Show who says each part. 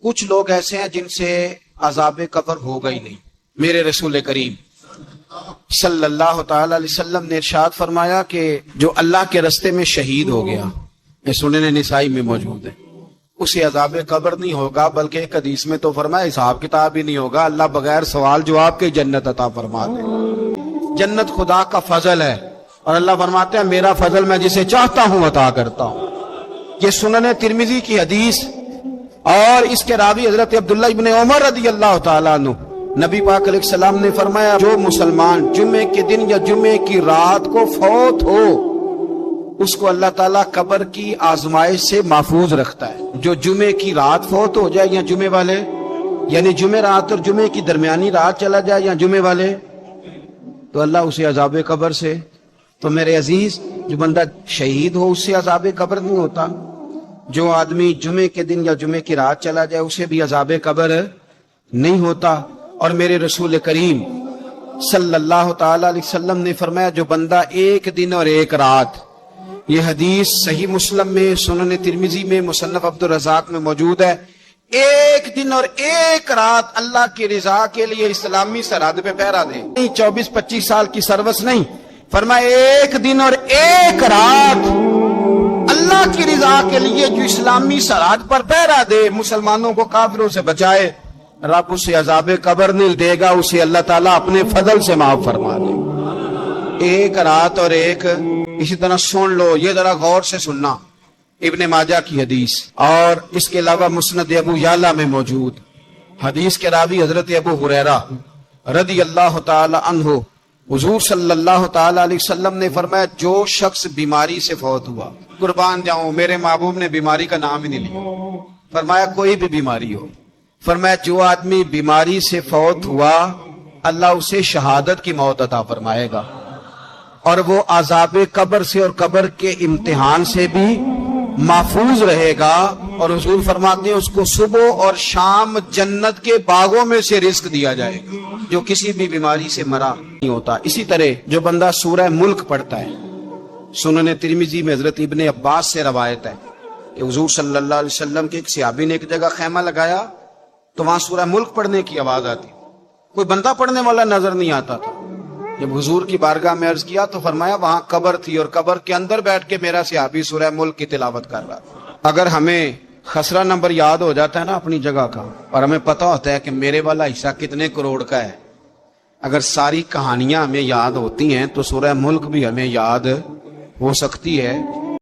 Speaker 1: کچھ لوگ ایسے ہیں جن سے عذاب قبر ہوگا ہی نہیں. میرے رسول کریم صلی اللہ تعالی علیہ وسلم نے ارشاد فرمایا کہ جو اللہ کے رستے میں شہید ہو گیا، یہ سنن نسائی میں موجود ہے، اسے عذاب قبر نہیں ہوگا، بلکہ ایک حدیث میں تو فرمایا حساب کتاب ہی نہیں ہوگا، اللہ بغیر سوال جواب کے جنت عطا فرما دے. جنت خدا کا فضل ہے، اور اللہ فرماتے ہیں میرا فضل میں جسے چاہتا ہوں عطا کرتا ہوں. یہ سنن ترمذی کی حدیث، اور اس کے راوی حضرت عبداللہ ابن عمر رضی اللہ تعالیٰ عنہ، نبی پاک علیہ السلام نے فرمایا جو مسلمان جمعے کے دن یا جمعے کی رات کو فوت ہو، اس کو اللہ تعالیٰ قبر کی آزمائش سے محفوظ رکھتا ہے. جو جمعے کی رات فوت ہو جائے یا جمعے والے، یعنی جمعے رات اور جمعے کی درمیانی رات چلا جائے یا جمعے والے، تو اللہ اسے عذاب قبر سے، تو میرے عزیز جو بندہ شہید ہو اس سے عذاب قبر نہیں ہوتا. جو آدمی جمعے کے دن یا جمعے کی رات چلا جائے اسے بھی عذاب قبر نہیں ہوتا. اور میرے رسول کریم صلی اللہ تعالی علیہ وسلم نے فرمایا جو بندہ ایک دن اور ایک رات، یہ حدیث صحیح مسلم میں، سنن ترمذی میں، مصنف عبدالرزاق میں موجود ہے، ایک دن اور ایک رات اللہ کی رضا کے لیے اسلامی سرحد پہ پہرا دے، 24-25 سال کی سروس نہیں، فرمایا ایک دن اور ایک رات اللہ کی رضا کے لیے جو اسلامی سرحد پر پہرا دے، مسلمانوں کو کافروں سے بچائے، رب اسے عذاب قبر نہیں دے گا، اسے اللہ تعالیٰ اپنے فضل سے معاف فرما دے. ایک رات اور ایک، اسی طرح سن لو، یہ ذرا غور سے سننا، ابن ماجہ کی حدیث، اور اس کے علاوہ مسند ابو یعلا میں موجود حدیث کے راوی حضرت ابو ہریرہ رضی اللہ تعالی عنہ، حضور صلی اللہ تعالی علیہ وسلم نے فرمایا جو شخص بیماری سے فوت ہوا، قربان جاؤں میرے محبوب نے بیماری کا نام ہی نہیں لیا، فرمایا کوئی بھی بیماری ہو، فرمایا جو آدمی بیماری سے فوت ہوا اللہ اسے شہادت کی موت عطا فرمائے گا، اور وہ عذاب قبر سے اور قبر کے امتحان سے بھی محفوظ رہے گا. اور حضور فرماتے ہیں اس کو صبح اور شام جنت کے باغوں میں سے رزق دیا جائے گا، جو کسی بھی بیماری سے مرا نہیں ہوتا. اسی طرح جو بندہ سورہ ملک پڑھتا ہے، سنن ترمذی میں حضرت ابن عباس سے روایت ہے کہ حضور صلی اللہ علیہ وسلم کے ایک صحابی نے ایک جگہ خیمہ لگایا تو وہاں سورہ ملک پڑھنے کی آواز آتی، کوئی بندہ پڑھنے والا نظر نہیں آتا تھا. جب حضور کی بارگاہ میں عرض کیا تو فرمایا وہاں قبر تھی، اور قبر کے اندر بیٹھ کے میرا صحابی سورہ ملک کی تلاوت کر رہا تھا. اگر ہمیں خسرہ نمبر یاد ہو جاتا ہے نا اپنی جگہ کا، اور ہمیں پتہ ہوتا ہے کہ میرے والا حصہ کتنے کروڑ کا ہے، اگر ساری کہانیاں ہمیں یاد ہوتی ہیں تو سورہ ملک بھی ہمیں یاد ہو سکتی ہے.